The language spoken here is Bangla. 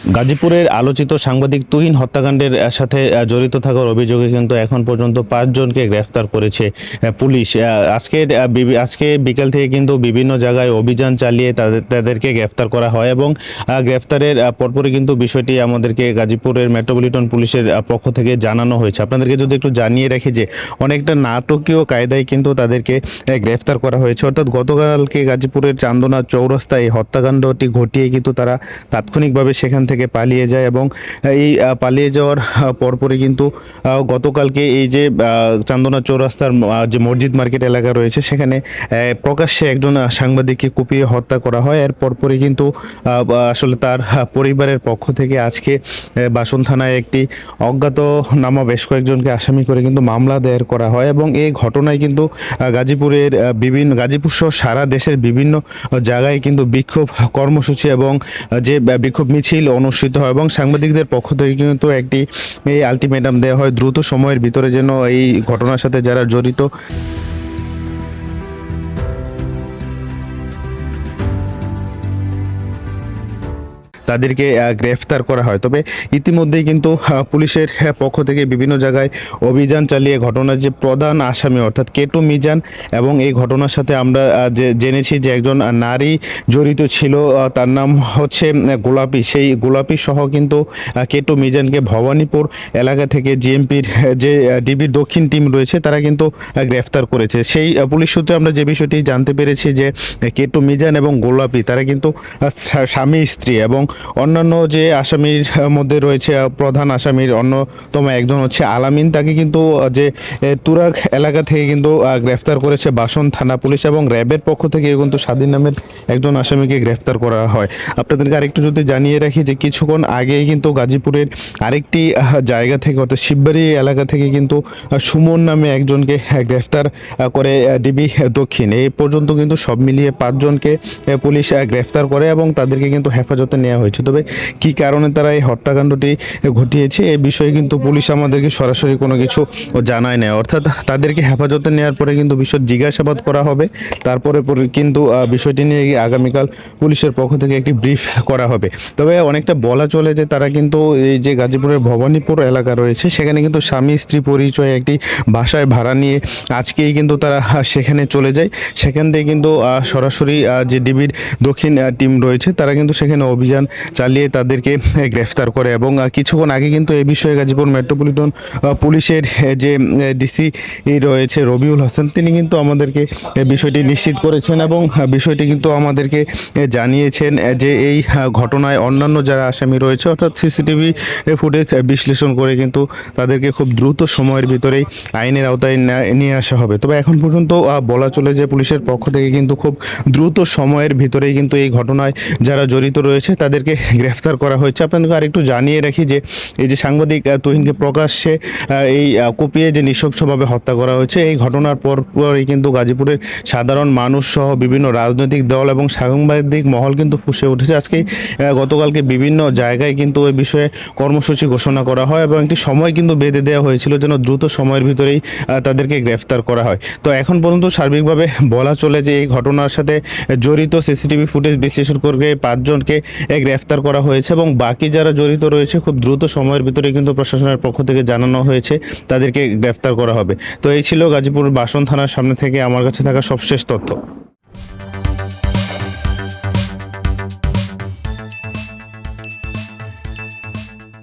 গাজীপুরের আলোচিত সাংবাদিক তুহিন হত্যাকাণ্ডের সাথে জড়িত থাকার অভিযোগে কিন্তু এখন পর্যন্ত ৫ জনকে গ্রেফতার করেছে পুলিশ। আজকে বিকেল থেকে কিন্তু বিভিন্ন জায়গায় অভিযান চালিয়ে তাদেরকে গ্রেফতার করা হয় এবং গ্রেফতারের পরপরই কিন্তু বিষয়টি আমাদেরকে গাজীপুরের মেট্রোপলিটন পুলিশের পক্ষ থেকে জানানো হয়েছে। আপনাদেরকে যদি একটু জানিয়ে রাখি যে অনেকটা নাটকীয় কায়দায় কিন্তু তাদেরকে গ্রেফতার করা হয়েছে। অর্থাৎ গতকালকে গাজীপুরের চান্দনা চৌরাস্তায় হত্যাকাণ্ডটি ঘটিয়ে কিন্তু তারা তাৎক্ষণিকভাবে সেখান থেকে পালিয়ে যায় এবং এই পালিয়ে যাওয়ার পরপরই কিন্তু গতকালকে এই যে চান্দনা চৌরাস্তার যে মসজিদ মার্কেট এলাকা রয়েছে সেখানে প্রকাশ্যে একজন সাংবাদিককে কুপিয়ে হত্যা করা হয়। এর পরপরই কিন্তু আসলে তার পরিবারের পক্ষ থেকে আজকে বাসন থানায় একটি অজ্ঞাতনামা বেশ কয়েকজনকে আসামি করে কিন্তু মামলা দায়ের করা হয় এবং এই ঘটনায় কিন্তু গাজীপুর সহ সারা দেশের বিভিন্ন জায়গায় কিন্তু বিক্ষোভ কর্মসূচি এবং যে বিক্ষোভ মিছিল অনুষ্ঠিত হয় এবং সাংবাদিকদের পক্ষ থেকে কিন্তু একটি এই আলটিমেটাম দেওয়া হয় দ্রুত সময়ের ভিতরে যেন এই ঘটনার সাথে যারা জড়িত তাদেরকে গ্রেফতার করা হয়। তবে ইতিমধ্যেই কিন্তু পুলিশের পক্ষ থেকে বিভিন্ন জায়গায় অভিযান চালিয়ে ঘটনার যে প্রধান আসামি অর্থাৎ কেটু মিজান এবং এই ঘটনার সাথে আমরা জেনেছি যে একজন নারী জড়িত ছিল, তার নাম হচ্ছে গোলাপি। সেই গোলাপি সহ কিন্তু কেটু মিজানকে ভবানীপুর এলাকা থেকে জিএমপির যে ডিবির দক্ষিণ টিম রয়েছে তারা কিন্তু গ্রেফতার করেছে। সেই পুলিশ সূত্রে আমরা যে বিষয়টি জানতে পেরেছি যে কেটু মিজান এবং গোলাপি তারা কিন্তু স্বামী স্ত্রী এবং অন্যান্য যে আসামির মধ্যে রয়েছে প্রধান আসামির অন্যতম একজন হচ্ছে আলামিন, তাকে কিন্তু যে তুরাগ এলাকা থেকে কিন্তু গ্রেফতার করেছে বাসন থানা পুলিশ এবং র্যাবের পক্ষ থেকে কিন্তু স্বাধীন নামের একজন আসামিকে গ্রেফতার করা হয়। আপনাদেরকে আরেকটু যদি জানিয়ে রাখি যে কিছুক্ষণ আগেই কিন্তু গাজীপুরের আরেকটি জায়গা থেকে অর্থাৎ শিববাড়ি এলাকা থেকে কিন্তু সুমন নামে একজনকে গ্রেফতার করে ডিবি দক্ষিণ। এই পর্যন্ত কিন্তু সব মিলিয়ে ৫ জনকে পুলিশ গ্রেফতার করে এবং তাদেরকে কিন্তু হেফাজতে নেওয়া হয়েছে। তবে কি কারণে তারা এই হত্যাকাণ্ডটি ঘটিয়েছে এই বিষয়ে কিন্তু পুলিশ আমাদেরকে সরাসরি কোনো কিছু জানায় না। অর্থাৎ তাদেরকে হেফাজতে নেওয়ার পরে কিন্তু বিষয় জিজ্ঞাসাবাদ করা হবে, তারপরে কিন্তু বিষয়টি নিয়ে আগামীকাল পুলিশের পক্ষ থেকে একটি ব্রিফ করা হবে। তবে অনেকটা বলা চলে যে তারা কিন্তু এই যে গাজীপুরের ভবানীপুর এলাকা রয়েছে সেখানে কিন্তু স্বামী স্ত্রী পরিচয়ে একটি বাসায় ভাড়া নিয়ে আজকেই কিন্তু তারা সেখানে চলে যায়। সেখান থেকে কিন্তু সরাসরি যে ডিবির দক্ষিণ টিম রয়েছে তারা কিন্তু সেখানে অভিযান চালিয়ে তাদেরকে গ্রেফতার করে এবং কিছুক্ষণ আগে কিন্তু এই বিষয়ে গাজীপুর মেট্রোপলিটন পুলিশের যে ডিসি রয়েছে রবিউল হাসান তিনি কিন্তু আমাদেরকে বিষয়টি নিশ্চিত করেছেন এবং বিষয়টি কিন্তু আমাদেরকে জানিয়েছেন যে এই ঘটনায় অন্যান্য যারা আসামি রয়েছে অর্থাৎ সিসিটিভি ফুটেজ বিশ্লেষণ করে কিন্তু তাদেরকে খুব দ্রুত সময়ের ভিতরেই আইনের আওতায় নিয়ে আসা হবে। তবে এখন পর্যন্ত বলা চলে যে পুলিশের পক্ষ থেকে কিন্তু খুব দ্রুত সময়ের ভিতরেই কিন্তু এই ঘটনায় যারা জড়িত রয়েছে তাদেরকে গ্রেফতার করা হয়েছে। আপনাদেরকে আরেকটু জানিয়ে রাখি যে এই যে সাংবাদিক তুহিনকে প্রকাশ্যে এই কুপিয়ে যে নৃশংসভাবে হত্যা করা হয়েছে এই ঘটনার পরই কিন্তু গাজীপুরের সাধারণ মানুষ সহ বিভিন্ন রাজনৈতিক দল এবং সাংবাদিক মহল কিন্তু ফুঁসে উঠেছে। আজকে গতকালকে বিভিন্ন জায়গায় কিন্তু এই বিষয়ে কর্মসূচি ঘোষণা করা হয় এবং একটি সময় কিন্তু বেঁধে দেওয়া হয়েছিল যেন দ্রুত সময়ের ভিতরেই তাদেরকে গ্রেফতার করা হয়। তো এখন পর্যন্ত সার্বিকভাবে বলা চলে যে এই ঘটনার সাথে জড়িত সিসিটিভি ফুটেজ বিশ্লেষণ করে ৫ জনকে গ্রেফতার করা হয়েছে এবং বাকি যারা জড়িত রয়েছে খুব দ্রুত সময়ের ভিতরে কিন্তু প্রশাসনের পক্ষ থেকে জানানো হয়েছে তাদেরকে গ্রেফতার করা হবে। তো এই ছিল গাজীপুর বাসন থানার সামনে থেকে আমার কাছে থাকা সবশেষ তথ্য।